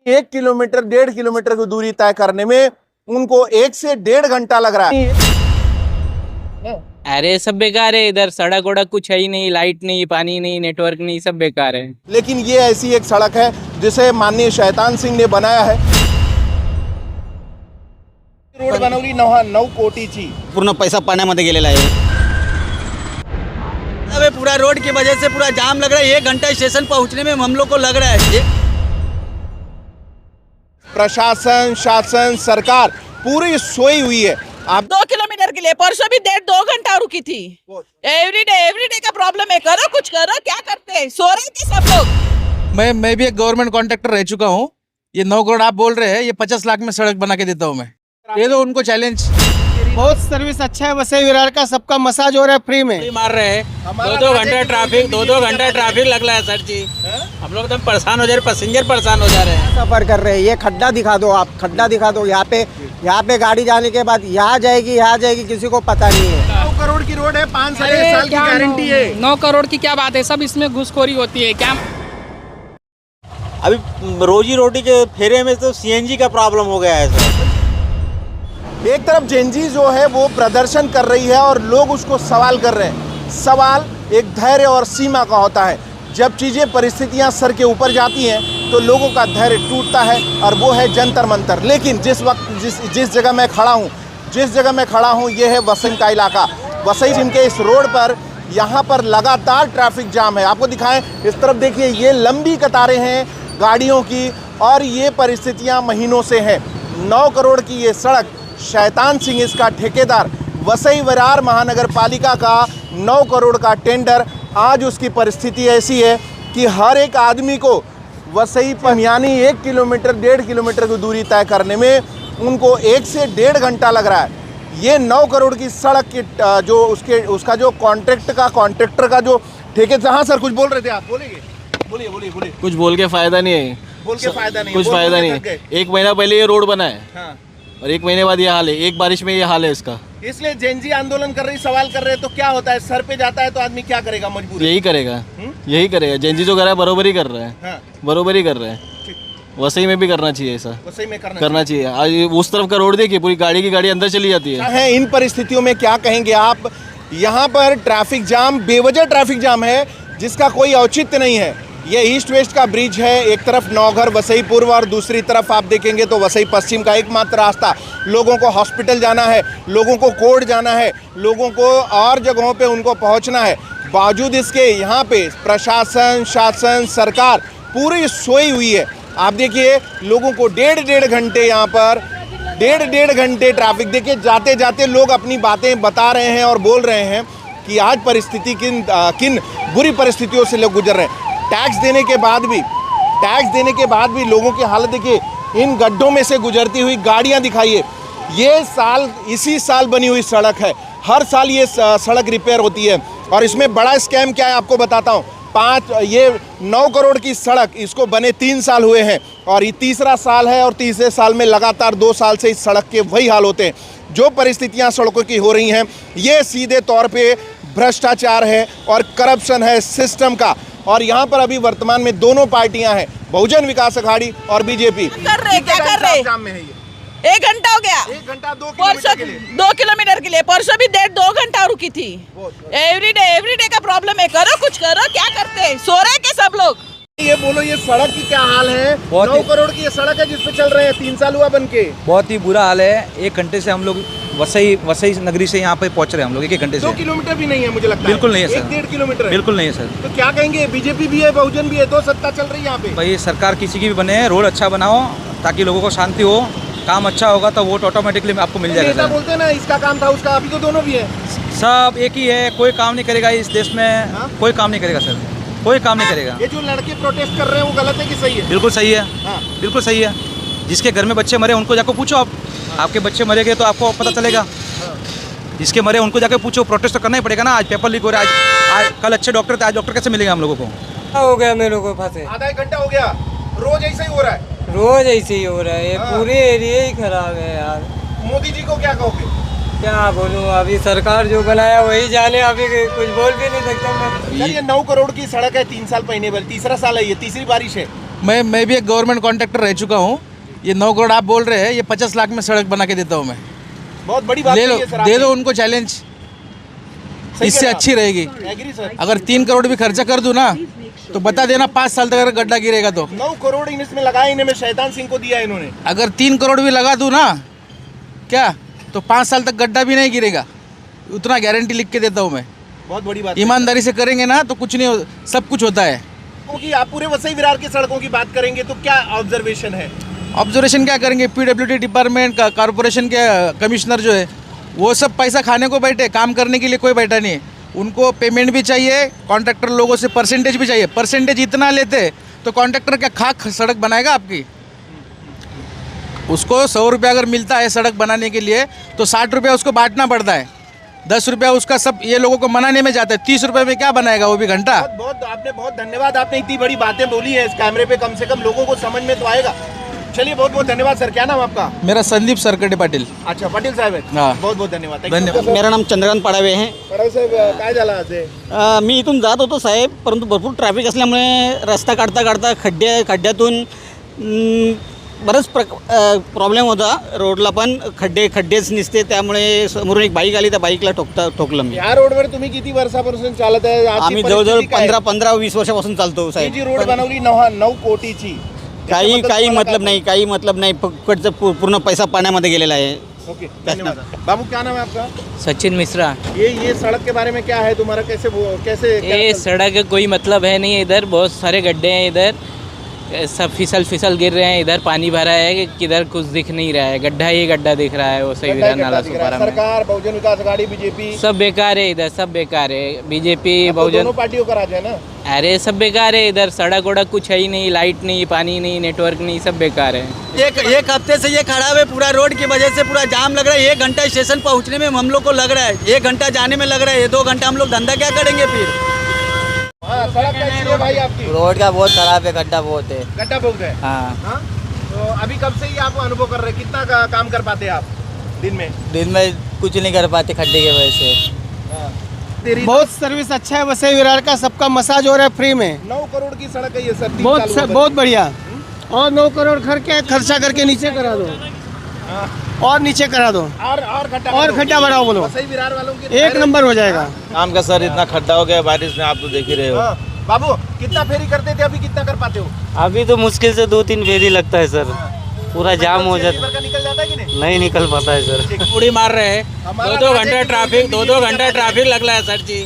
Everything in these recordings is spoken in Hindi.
1 किलोमीटर 1.5 किलोमीटर की दूरी तय करने में उनको 1 से 1.5 घंटा लग रहा है। अरे सब बेकार है, इधर सड़क वड़क कुछ है ही नहीं, लाइट नहीं, पानी नहीं, नेटवर्क नहीं, सब बेकार है। लेकिन ये ऐसी एक सड़क है जिसे माननीय शैतान सिंह ने बनाया है। रोड बनवली 9 कोटीची पूर्ण पैसा पाण्यामध्ये गेलेला आहे। अबे पूरा रोड की वजह से पूरा जाम लग रहा है। 1 घंटा स्टेशन पहुंचने में हम लोग को लग रहा है। प्रशासन, शासन, सरकार पूरी सोई हुई है। आप 2 किलोमीटर के लिए परसों भी 1.5-2 घंटा रुकी थी। एवरीडे का प्रॉब्लम है, करो कुछ करो, क्या करते हैं, सो रहे थे सब लोग। मैं भी एक गवर्नमेंट कॉन्ट्रैक्टर रह चुका हूँ। ये 9 करोड़ आप बोल रहे हैं, ये 50 लाख में सड़क बना के देता हूँ मैं। दे दो उनको चैलेंज। बहुत सर्विस अच्छा है वसई विरार का, सबका मसाज हो रहा है फ्री में। मार रहे हैं 2-2 घंटा ट्रैफिक, 2-2 घंटा ट्रैफिक लग रहा है सर जी। हम लोग एकदम परेशान हो जा रहे, पैसेंजर परेशान हो जा रहे हैं। सफर कर रहे हैं, ये खड्डा दिखा दो, आप खड्डा दिखा दो। यहाँ पे गाड़ी जाने के बाद यहाँ जाएगी किसी को पता नहीं है। 9 करोड़ की रोड है, 5 साल की गारंटी है। 9 करोड़ की क्या बात है, सब इसमें घुसखोरी होती है क्या? अभी रोजी रोटी के फेरे में तो सीएनजी का प्रॉब्लम हो गया है सर। एक तरफ जेनजी जो है वो प्रदर्शन कर रही है और लोग उसको सवाल कर रहे हैं। सवाल एक धैर्य और सीमा का होता है। जब चीज़ें परिस्थितियां सर के ऊपर जाती हैं तो लोगों का धैर्य टूटता है और वो है जंतर मंतर। लेकिन जिस जगह मैं खड़ा हूँ ये है वसई का इलाका। वसई के इस रोड पर यहाँ पर लगातार ट्रैफिक जाम है। आपको दिखाएं, इस तरफ देखिए, ये लंबी कतारें हैं गाड़ियों की और ये परिस्थितियाँ महीनों से हैं। 9 करोड़ की ये सड़क, शैतान सिंह इसका ठेकेदार, वसई विरार महानगर पालिका का 9 करोड़ का टेंडर। आज उसकी परिस्थिति ऐसी है कि हर एक आदमी को वसई पर यानी 1 किलोमीटर 1.5 किलोमीटर की दूरी तय करने में उनको 1 से 1.5 घंटा लग रहा है। ये 9 करोड़ की सड़क की जो उसका जो कॉन्ट्रैक्टर का जो ठेके। हाँ सर, कुछ बोल रहे थे आप, बोलिए। कुछ बोल के फायदा नहीं है। बोल के फायदा नहीं, कुछ फायदा नहीं है। 1 महीना पहले ये रोड बना है। हाँ। और 1 महीने बाद ये हाल है, एक बारिश में ये हाल है इसका। इसलिए जेनजी आंदोलन कर रही, सवाल कर रहे हैं तो क्या होता है, सर पे जाता है तो आदमी क्या करेगा, मजबूर यही करेगा। जेनजी जो कर रहा है बरोबर ही कर रहा है। हाँ। बरोबर ही कर रहा है। वसई में भी करना चाहिए ऐसा। वसई में करना चाहिए। आज उस तरफ का रोड देखिए, पूरी गाड़ी की गाड़ी अंदर चली जाती है। इन परिस्थितियों में क्या कहेंगे आप? यहाँ पर ट्रैफिक जाम, बेवजह ट्रैफिक जाम है जिसका कोई औचित्य नहीं है। ये ईस्ट वेस्ट का ब्रिज है, एक तरफ नौघर वसई पूर्व और दूसरी तरफ आप देखेंगे तो वसई पश्चिम का एकमात्र रास्ता। लोगों को हॉस्पिटल जाना है, लोगों को कोर्ट जाना है, लोगों को और जगहों पे उनको पहुंचना है। बावजूद इसके यहाँ पे प्रशासन, शासन, सरकार पूरी सोई हुई है। आप देखिए, लोगों को 1.5 घंटे यहाँ पर 1.5 घंटे ट्रैफिक। देखिए, जाते जाते लोग अपनी बातें बता रहे हैं और बोल रहे हैं कि आज परिस्थिति किन बुरी परिस्थितियों से लोग गुजर रहे हैं। टैक्स देने के बाद भी लोगों की हालत देखिए। इन गड्ढों में से गुजरती हुई गाड़ियां दिखाइए। इसी साल बनी हुई सड़क है। हर साल ये सड़क रिपेयर होती है और इसमें बड़ा स्कैम क्या है आपको बताता हूँ। 9 करोड़ की सड़क, इसको बने 3 साल हुए हैं और ये तीसरा साल है और तीसरे साल में लगातार 2 साल से इस सड़क के वही हाल होते हैं। जो परिस्थितियां सड़कों की हो रही हैं ये सीधे तौर पे भ्रष्टाचार है और करप्शन है सिस्टम का। और यहाँ पर अभी वर्तमान में दोनों पार्टियां हैं, बहुजन विकास अघाड़ी और बीजेपी। क्या कर रहे? जाम में है ये। 1 घंटा हो गया। 1 घंटा 2 किलोमीटर के लिए। 2 किलोमीटर के लिए परसों भी 1.5-2 घंटा रुकी थी। एवरीडे का प्रॉब्लम है, करो कुछ करो, क्या करते हैं, सो रहे थे सब लोग। ये बोलो, ये सड़क की क्या हाल है? 9 करोड़ की ये सड़क है जिसपे चल रहे हैं, 3 साल हुआ बनके। बहुत ही बुरा हाल है। 1 घंटे से हम लोग वसई नगरी से यहाँ पे पहुँच रहे हैं हम लोग। 1 घंटे से 2 किलोमीटर भी नहीं है मुझे लगता है। बिल्कुल नहीं है सर। 1.5 किलोमीटर बिल्कुल नहीं है सर। तो क्या कहेंगे? बीजेपी भी है, बहुजन भी है, 2 सत्ता चल रही है यहाँ पे। भाई सरकार किसी की भी बने, रोड अच्छा बनाओ ताकि लोगों को शांति हो। काम अच्छा होगा तो वोट ऑटोमेटिकली आपको मिल जाएगा। नेता बोलते हैं ना, इसका काम था उसका, अभी तो दोनों भी है। सब एक ही है, कोई काम नहीं करेगा इस देश में। हाँ? कोई काम नहीं करेगा सर, कोई काम नहीं करेगा। ये जो लड़के प्रोटेस्ट कर रहे हैं वो गलत है कि सही है? बिल्कुल सही है। हाँ। बिल्कुल सही है। जिसके घर में बच्चे मरे उनको जाकर पूछो आप। आपके बच्चे मरेंगे तो आपको पता चलेगा। जिसके मरे उनको जाकर पूछो। प्रोटेस्ट तो करना ही पड़ेगा ना। आज पेपर लीक हो रहा है, आज कल अच्छे डॉक्टर थे, आज डॉक्टर कैसे मिलेंगे हम लोगों को? हो गया मेरे को फंसे। आधा 1 घंटा हो गया। रोज ऐसा ही हो रहा है। रोज ऐसे ही हो रहा है। ये पूरे एरिया ही खराब है यार। मोदी जी को क्या कहोगे? क्या बोलूँ, अभी सरकार जो बनाया वही जाने, अभी कुछ बोल भी नहीं सकता मैं। सर, ये 9 करोड़ की सड़क है, 3 साल पहले, तीसरा साल है, ये तीसरी बारिश है। मैं भी एक गवर्नमेंट कॉन्ट्रैक्टर रह चुका हूँ। ये 9 करोड़ आप बोल रहे हैं, ये 50 लाख में सड़क बना के देता हूँ मैं। बहुत बड़ी बात ले लो, कही है सर दे आपने। दो उनको चैलेंज, सही इससे कह रहे अच्छी रहेगी। आप। Agree sir. अगर 3 करोड़ भी खर्चा कर दूँ ना, तो बता देना 5 साल तक अगर गड्ढा गिरेगा तो। 9 करोड़ इसमें लगाए, इन्हें में शैतान सिंह को दिया इन्होंने। अगर 3 करोड़ भी लगा दूँ ना क्या, तो 5 साल तक गड्ढा भी नहीं गिरेगा, उतना गारंटी लिख के देता हूँ मैं। बहुत बड़ी बात। ईमानदारी से करेंगे ना तो कुछ नहीं सब कुछ होता है। क्योंकि आप पूरे वसई विरार की सड़कों की बात करेंगे तो क्या ऑब्जर्वेशन है? ऑब्जर्वेशन क्या करेंगे, पीडब्ल्यूडी डिपार्टमेंट का कॉरपोरेशन के कमिश्नर जो है वो सब पैसा खाने को बैठे, काम करने के लिए कोई बैठा नहीं है। उनको पेमेंट भी चाहिए, कॉन्ट्रैक्टर लोगों से परसेंटेज भी चाहिए। परसेंटेज इतना लेते तो कॉन्ट्रैक्टर क्या खाक सड़क बनाएगा आपकी? उसको 100 रुपया अगर मिलता है सड़क बनाने के लिए तो 60 रुपया उसको बांटना पड़ता है। 10 रुपया उसका सब ये लोगों को मनाने में जाता है। 30 रुपये में क्या बनाएगा वो भी घंटा? बहुत आपने बहुत धन्यवाद, आपने इतनी बड़ी बातें बोली है इस कैमरे पे, कम से कम लोगों को समझ में तो आएगा। चलिए बहुत बहुत धन्यवाद सर। क्या नाम आपका? मेरा संदीप सरकटे पाटील। अच्छा पाटील साहेब आहेत. हाँ. बहुत बहुत धन्यवाद. धन्यवाद. मेरा नाम चंद्रकांत पाडावे आहे. पडाव साहेब काय झालं आज हे? मी इथून जात होतो साहेब, परंतु भरपूर ट्रॅफिक असल्यामुळे रस्ता काढता काढता खड्ड्यातून बरंच प्रॉब्लेम होता. रोडला पण खड्डेच निसते, त्यामुळे समोरून एक बाईक आली, त्या बाईकला ठोकलं मी. या रोडवर तुम्ही किती वर्षापासून चालत आहे? आम्ही जवळजवळ 15-20 वर्षापासून चालतो ही साहेब. जी रोड बनवली 9 कोटीची, काही मतलब नाही फक्तचं पूर्ण पैसा पाण्यामध्ये गेलेला आहे. ओके धन्यवाद. बाबू क्या नाम है आपका? सचिन मिश्रा। ये सड़क के बारे में क्या है तुम्हारा? कैसे ये सड़क का कोई मतलब है नहीं, इधर बहुत सारे गड्ढे हैं, इधर सब फिसल गिर रहे हैं, इधर पानी भरा है कि किधर कुछ दिख नहीं रहा है, गड्ढा ही गड्ढा दिख रहा है वो सही विधान नाला सुपारा में। सरकार, बहुजन विकास आघाड़ी, बीजेपी सब बेकार है इधर, सब बेकार है। बीजेपी अब तो बहुजन दोनों पार्टियों का राज है ना? अरे सब बेकार है इधर, सड़क वड़क कुछ है ही नहीं, लाइट नहीं, पानी नहीं, नेटवर्क नहीं, सब बेकार है। एक हफ्ते से ये खड़ा है पूरा, रोड की वजह से पूरा जाम लग रहा है। 1 घंटा स्टेशन पहुंचने में हम लोग को लग रहा है, 1 घंटा जाने में लग रहा है, 2 घंटा हम लोग धंधा क्या करेंगे फिर? हाँ, सड़क कैसी है भाई आपकी? रोड का बहुत खराब है, गड्ढा बहुत है। गड्ढा बहुत है। हाँ, हाँ? तो अभी कब से ही आप अनुभव कर रहे हैं? कितना काम कर पाते हैं आप दिन में? दिन में कुछ नहीं कर पाते खड्डे की वजह से। बहुत सर्विस अच्छा है वसई विरार का, सबका मसाज हो रहा है फ्री में. 9 करोड़ की सड़क है ये सर. 3 साल हुआ बहुत बढ़िया. और 9 करोड़ खर्चा करके नीचे करा दो, और नीचे करा दो, और खड्डा बढ़ाओ, बोलो वसई विरार वालों की एक नंबर हो जाएगा. काम का सर इतना खड्डा हो गया बारिश में, आप तो देख ही रहे हो. हाँ, बाबू कितना फेरी करते थे, अभी कितना कर पाते हो? अभी तो मुश्किल से 2-3 फेरी लगता है सर, पूरा जाम हो जाता का निकल जाता है कि नहीं? नहीं निकल पाता है सर. उड़ी मार रहे हैं, हमारा 2-2 राज है घंटा कि ट्रैफिक, नहीं? 2-2 घंटा ट्रैफिक लग रहा है सर जी.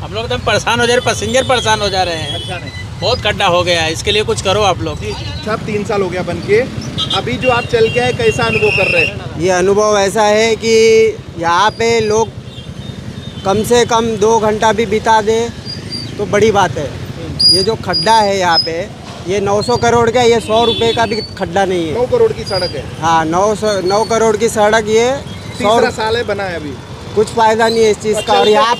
हम लोग एकदम परेशान हो जा रहे, पैसेंजर परेशान हो जा रहे हैं. अच्छा नहीं. बहुत खड्डा हो गया है, इसके लिए कुछ करो आप लोग. सब 3 साल हो गया बन के. अभी जो आप चल के आए, कैसा अनुभव कर रहे हैं? ये अनुभव ऐसा है कि यहाँ पे लोग कम से कम 2 घंटा भी बिता दे तो बड़ी बात है. ये जो खड्डा है यहाँ पे, ये 900 करोड़ का, ये 100 रुपये का भी खड्डा नहीं है. 9 करोड़ की सड़क है. हाँ, 9 करोड़ की सड़क, ये 3रा साल है बना है अभी. कुछ फ़ायदा नहीं है इस चीज़ का. और यहाँ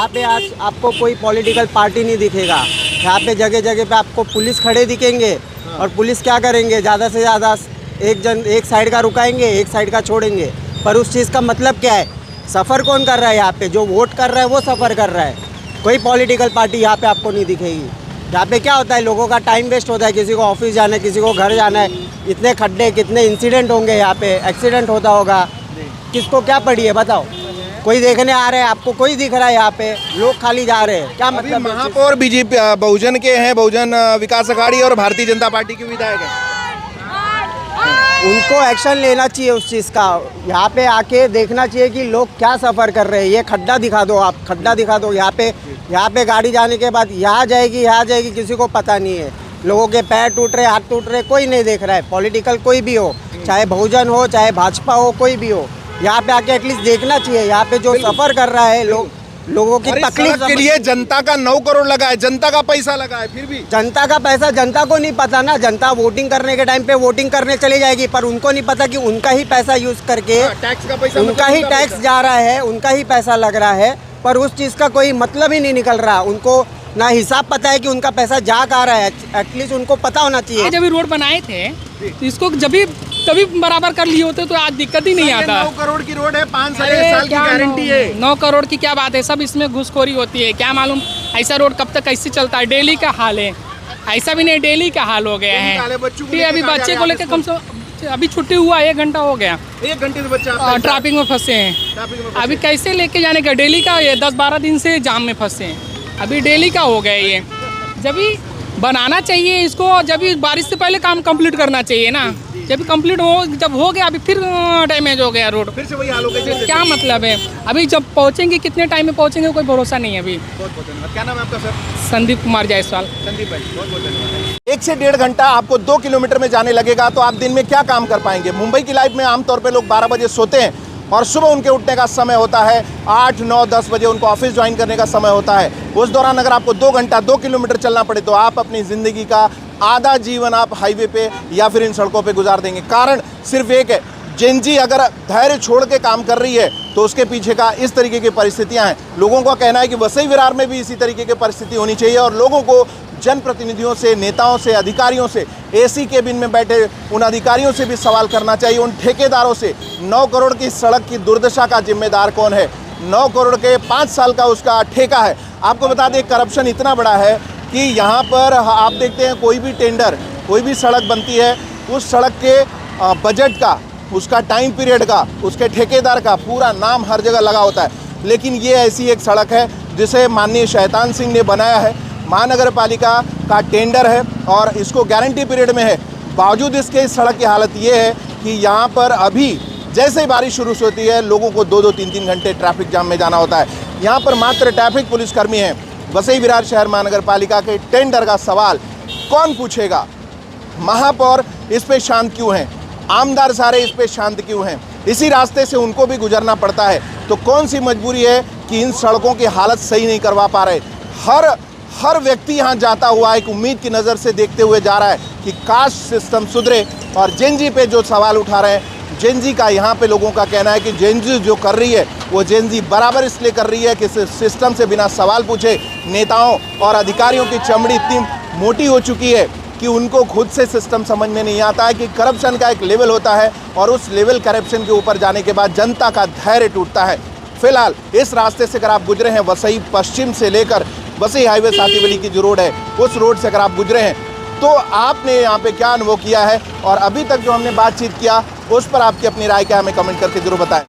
पे आज आपको कोई पॉलिटिकल पार्टी नहीं दिखेगा. यहाँ पे जगह जगह पे आपको पुलिस खड़े दिखेंगे. और पुलिस क्या करेंगे, ज़्यादा से ज़्यादा एक साइड का रुकाएंगे, एक साइड का छोड़ेंगे. पर उस चीज़ का मतलब क्या है? सफ़र कौन कर रहा है यहाँ पे? जो वोट कर रहा है वो सफ़र कर रहा है. कोई पॉलिटिकल पार्टी यहाँ पे आपको नहीं दिखेगी. यहाँ पे क्या होता है, लोगों का टाइम वेस्ट होता है. किसी को ऑफिस जाना है, किसी को घर जाना है. इतने खड्डे, कितने इंसिडेंट होंगे यहाँ पे, एक्सीडेंट होता होगा. किसको क्या पड़ी है बताओ? कोई देखने आ रहे हैं, आपको कोई दिख रहा है? यहाँ पे लोग खाली जा रहे हैं. क्या अभी मतलब? महापौर बीजेपी बहुजन के हैं, बहुजन विकास आघाड़ी और भारतीय जनता पार्टी के विधायक हैं. उनको एक्शन लेना चाहिए उस चीज़ का. यहाँ पे आके देखना चाहिए कि लोग क्या सफ़र कर रहे हैं. ये खड्डा दिखा दो, आप खड्डा दिखा दो. यहाँ पे गाड़ी जाने के बाद यहाँ जाएगी, किसी को पता नहीं है. लोगों के पैर टूट रहे, हाथ टूट रहे, कोई नहीं देख रहा है. पॉलिटिकल कोई भी हो, चाहे बहुजन हो, चाहे भाजपा हो, कोई भी हो, यहाँ पे आके एटलीस्ट देखना चाहिए. यहाँ पे जो सफ़र कर रहा है लोगों की और इस तकलीफ सड़क के लिए जनता का 9 करोड़ लगा है, जनता का पैसा लगा है. फिर भी जनता का पैसा जनता को नहीं पता ना. जनता वोटिंग करने के टाइम पे वोटिंग करने चली जाएगी, पर उनको नहीं पता कि उनका ही पैसा यूज करके टैक्स का पैसा, उनका ही टैक्स जा रहा है, उनका ही पैसा लग रहा है. पर उस चीज़ का कोई मतलब ही नहीं निकल रहा. उनको ना हिसाब पता है कि उनका पैसा जा कहाँ रहा है. एटलीस्ट उनको पता होना चाहिए. जब ये रोड बनाए थे तो इसको तभी बराबर कर लिए होते तो आज दिक्कत ही नहीं आता. 9 करोड़ की रोड है, 5 साल की गारंटी है. 9 करोड़ की क्या बात है, सब इसमें घुसखोरी होती है. क्या मालूम ऐसा रोड कब तक कैसे चलता है. डेली का हाल है. ऐसा भी नहीं, डेली का हाल हो गया डेली का हाल है, है। बच्चों को कि लेके अभी कहाँ जा बच्चे रहे को हैं लेकर आप कम से अभी छुट्टी हुआ 1 घंटा हो गया, 1 घंटे से बच्चा आपका ट्रैफिक में फंसे हैं। ट्रैफिक में अभी कैसे लेके जाने का, डेली का ये 10-12 दिन से जाम में फंसे हैं, अभी डेली का हो गया ये। जब भी बनाना चाहिए इसको, जब भी बारिश से पहले काम कंप्लीट करना चाहिए ना, जब कंप्लीट हो, जब हो गया अभी फिर डैमेज हो गया रोड, फिर से वही हाल हो गया। क्या मतलब है? अभी जब पहुंचेंगे कितने टाइम में पहुंचेंगे कोई भरोसा नहीं है अभी। बहुत बहुत धन्यवाद। क्या नाम है आपका सर? संदीप कुमार जायसवाल। संदीप भाई, बहुत बहुत धन्यवाद। 1 से 1.5 घंटा आपको 2 किलोमीटर में जाने लगेगा, तो आप दिन में क्या काम कर पाएंगे? मुंबई की लाइफ में आमतौर पे लोग 12 बजे सोते हैं और सुबह उनके उठने का समय होता है 8, 9, 10 बजे, उनको ऑफिस ज्वाइन करने का समय होता है। उस दौरान अगर आपको 2 घंटा 2 किलोमीटर चलना पड़े तो आप अपनी ज़िंदगी का आधा जीवन आप हाईवे पे या फिर इन सड़कों पे गुजार देंगे। कारण सिर्फ एक है, जेनजी अगर धैर्य छोड़ के काम कर रही है तो उसके पीछे का इस तरीके की परिस्थितियां हैं। लोगों का कहना है कि वसई विरार में भी इसी तरीके की परिस्थिति होनी चाहिए और लोगों को जनप्रतिनिधियों से, नेताओं से, अधिकारियों से, एसी केबिन में बैठे उन अधिकारियों से भी सवाल करना चाहिए, उन ठेकेदारों से। 9 करोड़ की सड़क की दुर्दशा का जिम्मेदार कौन है? 9 करोड़ के 5 साल का उसका ठेका है। आपको बता दें, करप्शन इतना बड़ा है कि यहाँ पर आप देखते हैं कोई भी टेंडर, कोई भी सड़क बनती है, उस सड़क के बजट का, उसका टाइम पीरियड का, उसके ठेकेदार का पूरा नाम हर जगह लगा होता है। लेकिन ये ऐसी एक सड़क है जिसे माननीय शैतान सिंह ने बनाया है, महानगर पालिका का टेंडर है और इसको गारंटी पीरियड में है। बावजूद इसके इस सड़क की हालत ये है कि यहाँ पर अभी जैसे ही बारिश शुरू होती है लोगों को 2-2, 3-3 घंटे ट्रैफिक जाम में जाना होता है। यहाँ पर मात्र ट्रैफिक पुलिसकर्मी हैं। वसई विरार शहर महानगर पालिका के टेंडर का सवाल कौन पूछेगा? महापौर इस पे शांत क्यों हैं? आमदार सारे इस पे शांत क्यों हैं? इसी रास्ते से उनको भी गुजरना पड़ता है। तो कौन सी मजबूरी है कि इन सड़कों की हालत सही नहीं करवा पा रहे? हर व्यक्ति यहाँ जाता हुआ एक उम्मीद की नज़र से देखते हुए जा रहा है कि काश सिस्टम सुधरे। और जेनजी पे जो सवाल उठा रहे हैं, जेनजी का यहाँ पे लोगों का कहना है कि जेनजी जो कर रही है वो जेनजी बराबर इसलिए कर रही है कि सिस्टम से बिना सवाल पूछे नेताओं और अधिकारियों की चमड़ी इतनी मोटी हो चुकी है कि उनको खुद से सिस्टम समझ में नहीं आता है कि करप्शन का एक लेवल होता है और उस लेवल करप्शन के ऊपर जाने के बाद जनता का धैर्य टूटता है। फिलहाल इस रास्ते से अगर आप गुजरे हैं, वसई पश्चिम से लेकर वसई हाईवे सातीवली की जो रोड है, उस रोड से अगर आप गुजरे हैं तो आपने यहाँ पे क्या अनुभव किया है और अभी तक जो हमने बातचीत किया उस पर आपकी अपनी राय क्या हमें कमेंट करके जरूर बताएं।